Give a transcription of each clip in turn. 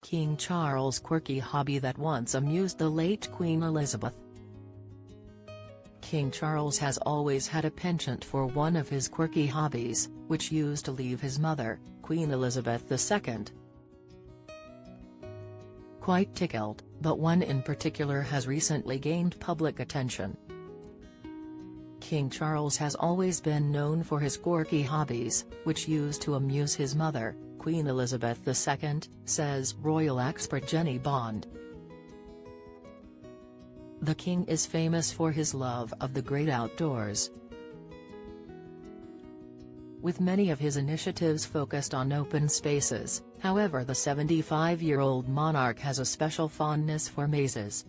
King Charles' quirky hobby that once amused the late Queen Elizabeth. King Charles has always had a penchant for one of his quirky hobbies, which used to leave his mother, Queen Elizabeth II, quite tickled, but one in particular has recently gained public attention. King Charles has always been known for his quirky hobbies, which used to amuse his mother, Queen Elizabeth II, says royal expert Jenny Bond. The king is famous for his love of the great outdoors, with many of his initiatives focused on open spaces. However, the 75-year-old monarch has a special fondness for mazes.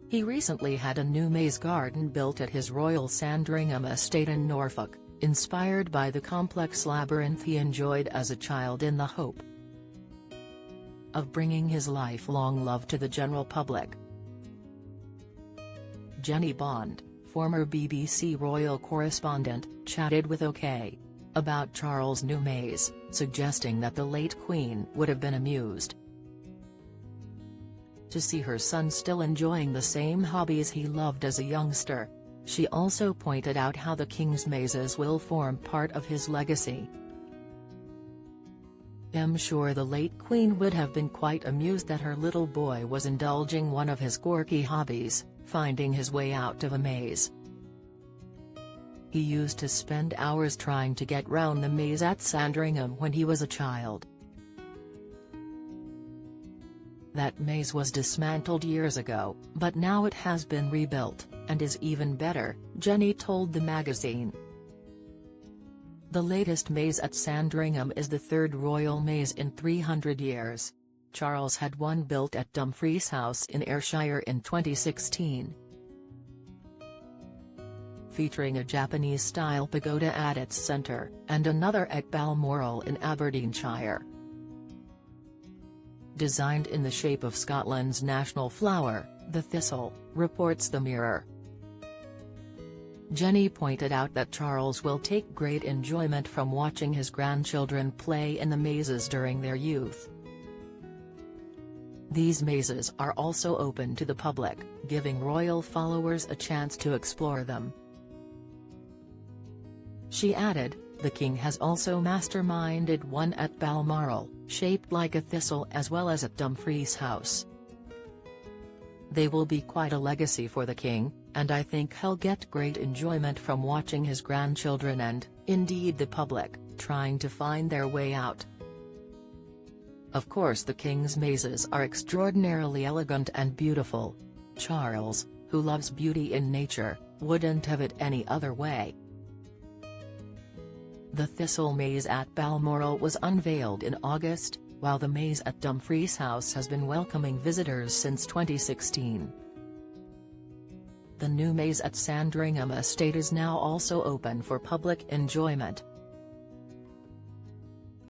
He recently had a new maze garden built at his Royal Sandringham estate in Norfolk, inspired by the complex labyrinth he enjoyed as a child, in the hope of bringing his lifelong love to the general public. Jenny Bond, former BBC royal correspondent, chatted with OK about Charles' new maze, suggesting that the late Queen would have been amused to see her son still enjoying the same hobbies he loved as a youngster. She also pointed out how the king's mazes will form part of his legacy. "I'm sure the late Queen would have been quite amused that her little boy was indulging one of his quirky hobbies, finding his way out of a maze. He used to spend hours trying to get round the maze at Sandringham when he was a child. That maze was dismantled years ago, but now it has been rebuilt, and is even better," Jenny told the magazine. The latest maze at Sandringham is the third royal maze in 300 years. Charles had one built at Dumfries House in Ayrshire in 2016. Featuring a Japanese-style pagoda at its centre, and another at Balmoral in Aberdeenshire. Designed in the shape of Scotland's national flower, the thistle, reports the Mirror. Jenny pointed out that Charles will take great enjoyment from watching his grandchildren play in the mazes during their youth. These mazes are also open to the public, giving royal followers a chance to explore them. She added, "The king has also masterminded one at Balmoral, shaped like a thistle, as well as at Dumfries House. They will be quite a legacy for the king, and I think he'll get great enjoyment from watching his grandchildren and, indeed the public, trying to find their way out." Of course, the king's mazes are extraordinarily elegant and beautiful. Charles, who loves beauty in nature, wouldn't have it any other way. The Thistle Maze at Balmoral was unveiled in August, while the maze at Dumfries House has been welcoming visitors since 2016. The new maze at Sandringham Estate is now also open for public enjoyment.